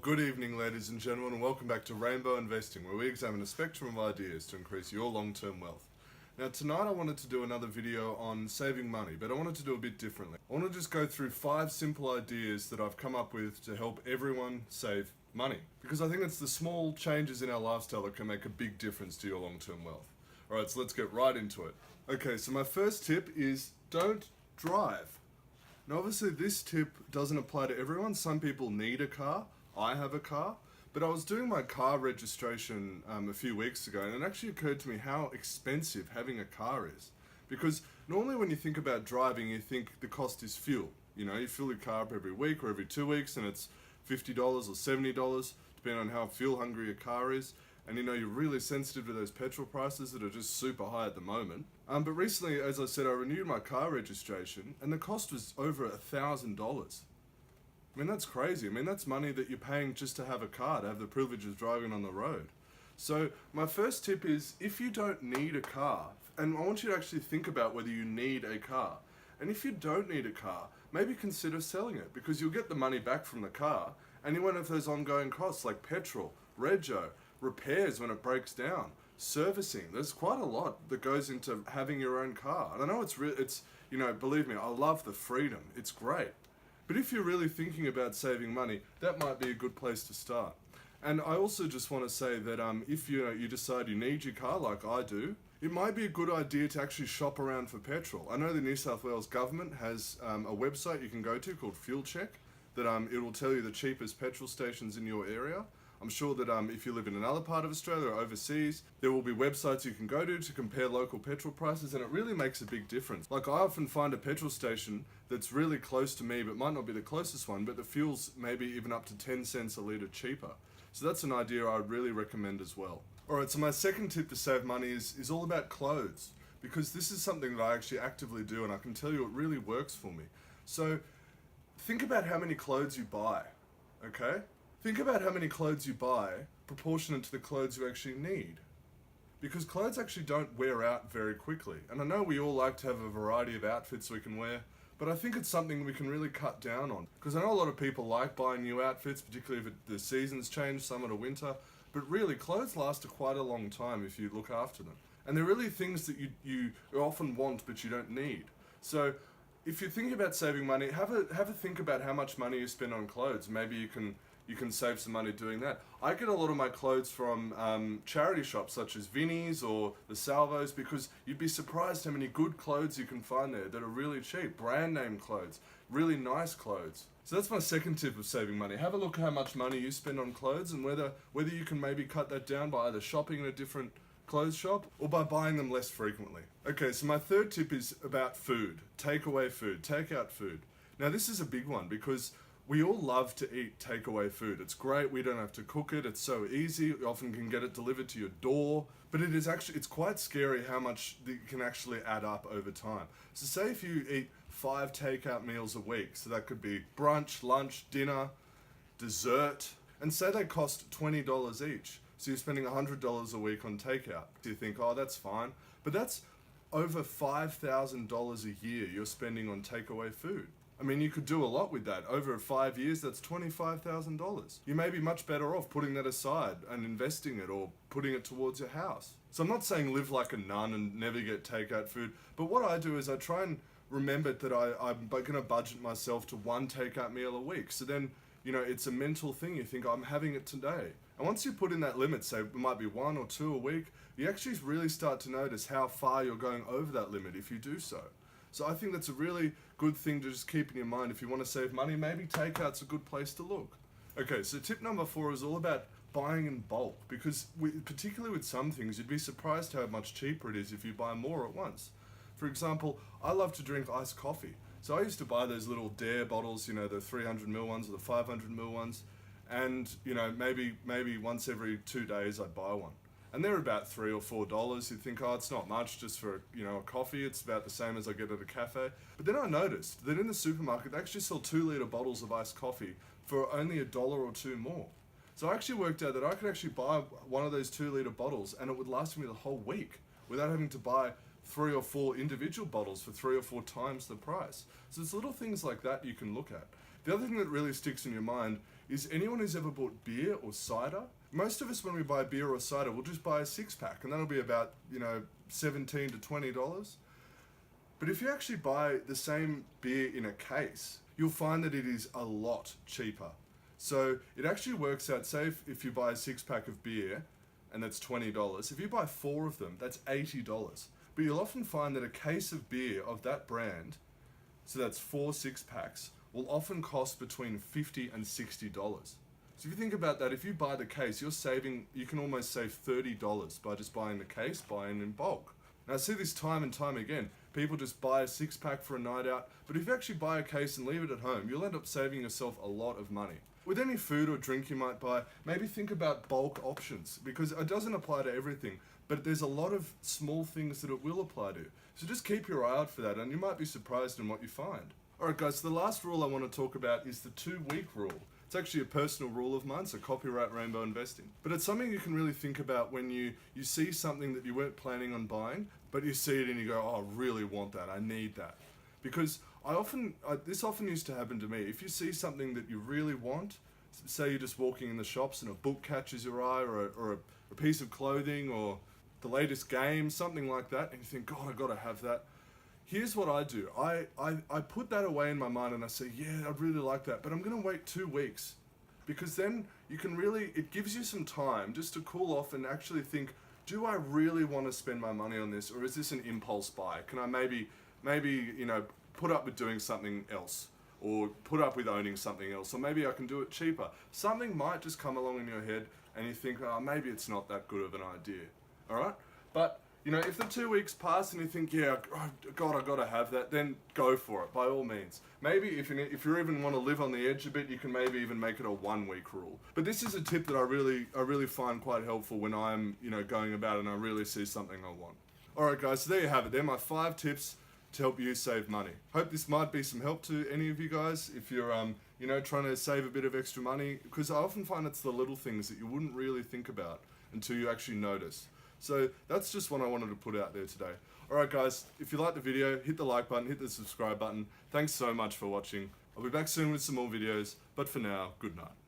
Good evening, ladies and gentlemen, and welcome back to Rainbow Investing, where we examine a spectrum of ideas to increase your long-term wealth. Now, tonight I wanted to do another video on saving money, but I wanted to do a bit differently. I want to just go through 5 simple ideas that I've come up with to help everyone save money, because I think it's the small changes in our lifestyle that can make a big difference to your long-term wealth. Alright, so let's get right into it. Okay, so my first tip is don't drive. Now, obviously, this tip doesn't apply to everyone. Some people need a car. I have a car. But I was doing my car registration a few weeks ago, and it actually occurred to me how expensive having a car is. Because normally when you think about driving, you think the cost is fuel. You know, you fill your car up every week or every 2 weeks, and it's $50 or $70, depending on how fuel hungry your car is. And you know, you're really sensitive to those petrol prices that are just super high at the moment. But recently, as I said, I renewed my car registration and the cost was over $1,000. I mean, that's crazy. I mean, that's money that you're paying just to have a car, to have the privilege of driving on the road. So my first tip is, if you don't need a car, and I want you to actually think about whether you need a car. And if you don't need a car, maybe consider selling it, because you'll get the money back from the car and you won't have those ongoing costs like petrol, rego, repairs when it breaks down, servicing. There's quite a lot that goes into having your own car. And I know it's you know, believe me, I love the freedom. It's great. But if you're really thinking about saving money, that might be a good place to start. And I also just want to say that if you decide you need your car like I do, it might be a good idea to actually shop around for petrol. I know the New South Wales government has a website you can go to called Fuel Check that it will tell you the cheapest petrol stations in your area. I'm sure that if you live in another part of Australia or overseas, there will be websites you can go to compare local petrol prices, and it really makes a big difference. Like, I often find a petrol station that's really close to me, but might not be the closest one, but the fuel's maybe even up to 10 cents a litre cheaper. So that's an idea I'd really recommend as well. Alright, so my second tip to save money is all about clothes, because this is something that I actually actively do, and I can tell you it really works for me. So think about how many clothes you buy, okay? Think about how many clothes you buy proportionate to the clothes you actually need. Because clothes actually don't wear out very quickly. And I know we all like to have a variety of outfits we can wear, but I think it's something we can really cut down on. Because I know a lot of people like buying new outfits, particularly if the seasons change, summer to winter, but really clothes last quite a long time if you look after them. And they're really things that you often want but you don't need. So if you're thinking about saving money, have a think about how much money you spend on clothes. Maybe you can save some money doing that. I get a lot of my clothes from charity shops such as Vinnie's or the Salvos, because you'd be surprised how many good clothes you can find there that are really cheap. Brand name clothes, really nice clothes. So that's my second tip of saving money. Have a look at how much money you spend on clothes and whether you can maybe cut that down by either shopping in a different clothes shop or by buying them less frequently. Okay, so my third tip is about food. Takeaway food, takeout food. Now this is a big one because we all love to eat takeaway food. It's great, we don't have to cook it, it's so easy, we often can get it delivered to your door, but it's quite scary how much it can actually add up over time. So say if you eat 5 takeout meals a week, so that could be brunch, lunch, dinner, dessert, and say they cost $20 each. So you're spending $100 a week on takeout. So you think, oh, that's fine, but that's over $5,000 a year you're spending on takeaway food. I mean, you could do a lot with that. Over 5 years, that's $25,000. You may be much better off putting that aside and investing it or putting it towards your house. So I'm not saying live like a nun and never get takeout food, but what I do is I try and remember that I'm going to budget myself to 1 takeout meal a week. So then, you know, it's a mental thing. You think, I'm having it today. And once you put in that limit, say it might be 1 or 2 a week, you actually really start to notice how far you're going over that limit if you do so. So I think that's a really good thing to just keep in your mind. If you want to save money, maybe takeout's a good place to look. Okay, so tip number 4 is all about buying in bulk, because particularly with some things, you'd be surprised how much cheaper it is if you buy more at once. For example, I love to drink iced coffee. So I used to buy those little Dare bottles, you know, the 300ml ones or the 500ml ones, and you know, maybe once every 2 days I'd buy one. And they're about $3 or $4. You'd think, oh, it's not much just for, you know, a coffee. It's about the same as I get at a cafe. But then I noticed that in the supermarket, they actually sell 2-litre bottles of iced coffee for only $1 or $2 more. So I actually worked out that I could actually buy one of those 2-litre bottles and it would last me the whole week without having to buy 3 or 4 individual bottles for 3 or 4 times the price. So it's little things like that you can look at. The other thing that really sticks in your mind is anyone who's ever bought beer or cider, most of us when we buy beer or cider, we'll just buy a 6-pack and that'll be about, $17 to $20. But if you actually buy the same beer in a case, you'll find that it is a lot cheaper. So it actually works out, say if you buy a 6-pack of beer and that's $20, if you buy 4 of them, that's $80. But you'll often find that a case of beer of that brand, so that's 4 6-packs, will often cost between $50 and $60. So if you think about that, if you buy the case, you can almost save $30 by just buying the case, buying in bulk. Now I see this time and time again. People just buy a 6-pack for a night out, but if you actually buy a case and leave it at home, you'll end up saving yourself a lot of money. With any food or drink you might buy, maybe think about bulk options, because it doesn't apply to everything, but there's a lot of small things that it will apply to. So just keep your eye out for that, and you might be surprised in what you find. Alright guys, so the last rule I want to talk about is the 2-week rule. It's actually a personal rule of mine, so copyright Rainbow Investing. But it's something you can really think about when you see something that you weren't planning on buying, but you see it and you go, oh, I really want that, I need that. Because this often used to happen to me. If you see something that you really want, say you're just walking in the shops and a book catches your eye, or a piece of clothing, or the latest game, something like that, and you think, God, I gotta have that. Here's what I do. I put that away in my mind and I say, yeah, I'd really like that, but I'm gonna wait 2 weeks. Because then it gives you some time just to cool off and actually think, do I really want to spend my money on this, or is this an impulse buy? Can I maybe put up with doing something else, or put up with owning something else, or maybe I can do it cheaper. Something might just come along in your head and you think, oh, maybe it's not that good of an idea. Alright? But if the 2 weeks pass and you think, yeah, God, I gotta have that, then go for it, by all means. Maybe if you even want to live on the edge a bit, you can maybe even make it a 1-week rule. But this is a tip that I really find quite helpful when I'm, going about and I really see something I want. Alright guys, so there you have it. They're my 5 tips to help you save money. Hope this might be some help to any of you guys if you're, trying to save a bit of extra money, because I often find it's the little things that you wouldn't really think about until you actually notice. So that's just what I wanted to put out there today. Alright guys, if you liked the video, hit the like button, hit the subscribe button. Thanks so much for watching. I'll be back soon with some more videos, but for now, good night.